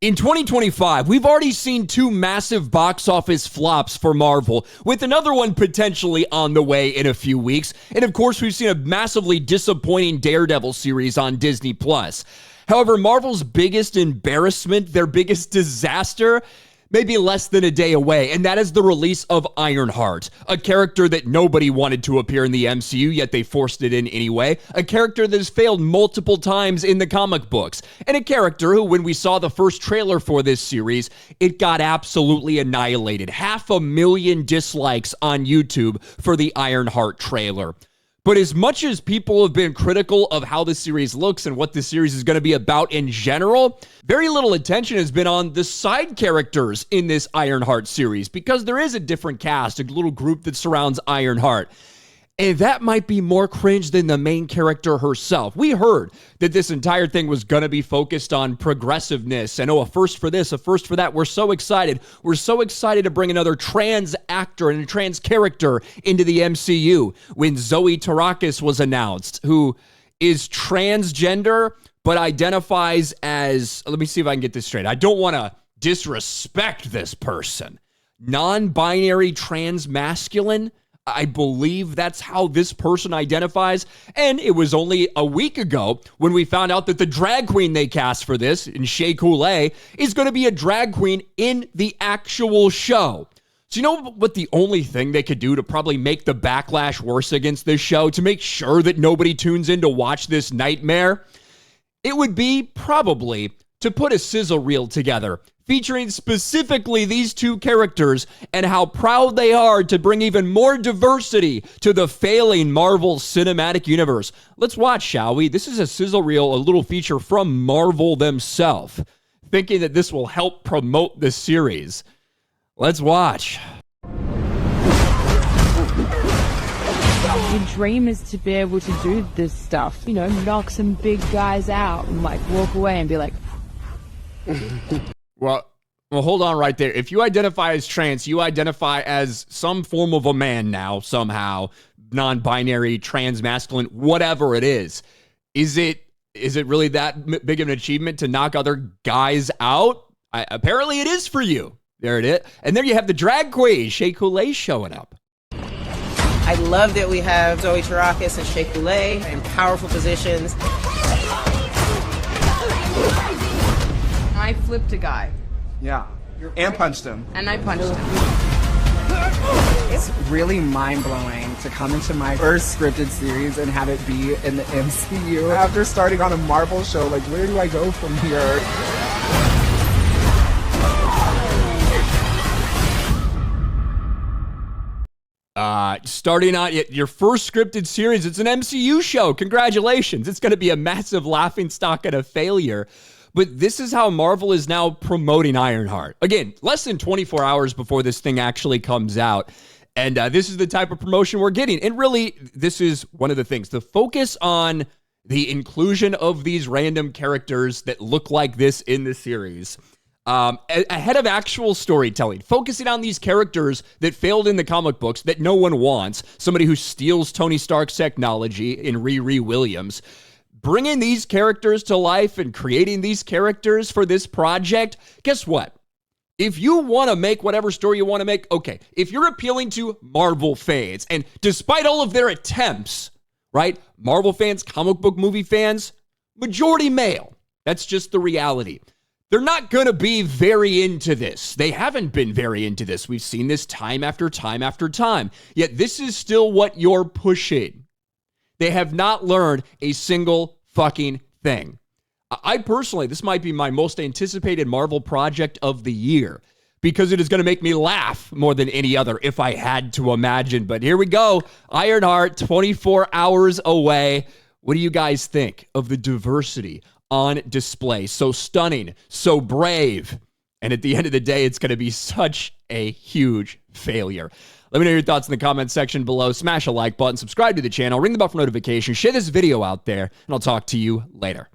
In 2025, we've already seen two massive box office flops for Marvel, with another one potentially on the way in a few weeks. And of course, we've seen a massively disappointing Daredevil series on Disney+. However, Marvel's biggest embarrassment, their biggest disaster, may be less than a day away, and that is the release of Ironheart, a character that nobody wanted to appear in the MCU, yet they forced it in anyway, a character that has failed multiple times in the comic books, and a character who, when we saw the first trailer for this series, it got absolutely annihilated. 500,000 dislikes on YouTube for the Ironheart trailer. But as much as people have been critical of how the series looks and what the series is going to be about in general, very little attention has been on the side characters in this Ironheart series, because there is a different cast, a little group that surrounds Ironheart. And that might be more cringe than the main character herself. We heard that this entire thing was going to be focused on progressiveness and, a first for this, a first for that. We're so excited. We're so excited to bring another trans actor and a trans character into the MCU when Zoe Tavares was announced, who is transgender but identifies as, let me see if I can get this straight. I don't want to disrespect this person. Non-binary trans masculine. I believe that's how this person identifies. And it was only a week ago when we found out that the drag queen they cast for this, in Shea Coulee, is going to be a drag queen in the actual show. So you know what the only thing they could do to probably make the backlash worse against this show, to make sure that nobody tunes in to watch this nightmare? It would be probably to put a sizzle reel together featuring specifically these two characters and how proud they are to bring even more diversity to the failing Marvel Cinematic Universe. Let's watch, shall we? This is a sizzle reel, a little feature from Marvel themselves, thinking that this will help promote the series. Let's watch. Your dream is to be able to do this stuff, you know, knock some big guys out and like walk away and be like, Well, hold on right there. If you identify as trans, you identify as some form of a man now, somehow, non-binary, trans, masculine, whatever it is. Is it really that big of an achievement to knock other guys out? Apparently it is for you. There it is. And there you have the drag queen, Shea Coulee, showing up. I love that we have Zoe Tavares and Shea Coulee in powerful positions. I flipped a guy. Yeah, and punched him. And I punched him. It's really mind-blowing to come into my first scripted series and have it be in the MCU. After starting on a Marvel show, like, where do I go from here? Starting on your first scripted series, it's an MCU show. Congratulations. It's going to be a massive laughingstock and a failure. But this is how Marvel is now promoting Ironheart. Again, less than 24 hours before this thing actually comes out. And this is the type of promotion we're getting. And really, this is one of the things. The focus on the inclusion of these random characters that look like this in the series, ahead of actual storytelling, focusing on these characters that failed in the comic books that no one wants, somebody who steals Tony Stark's technology in Riri Williams, bringing these characters to life and creating these characters for this project. Guess what? If you want to make whatever story you want to make, okay, if you're appealing to Marvel fans, and despite all of their attempts, right, Marvel fans, comic book movie fans, majority male, that's just the reality. They're not going to be very into this. They haven't been very into this. We've seen this time after time after time. Yet this is still what you're pushing. They have not learned a single fucking thing. I personally, this might be my most anticipated Marvel project of the year, because it is going to make me laugh more than any other if I had to imagine. But here we go. Ironheart, 24 hours away. What do you guys think of the diversity on display? So stunning, so brave. And at the end of the day, it's going to be such a huge failure. Let me know your thoughts in the comments section below. Smash a like button, subscribe to the channel, ring the bell for notifications, share this video out there, and I'll talk to you later.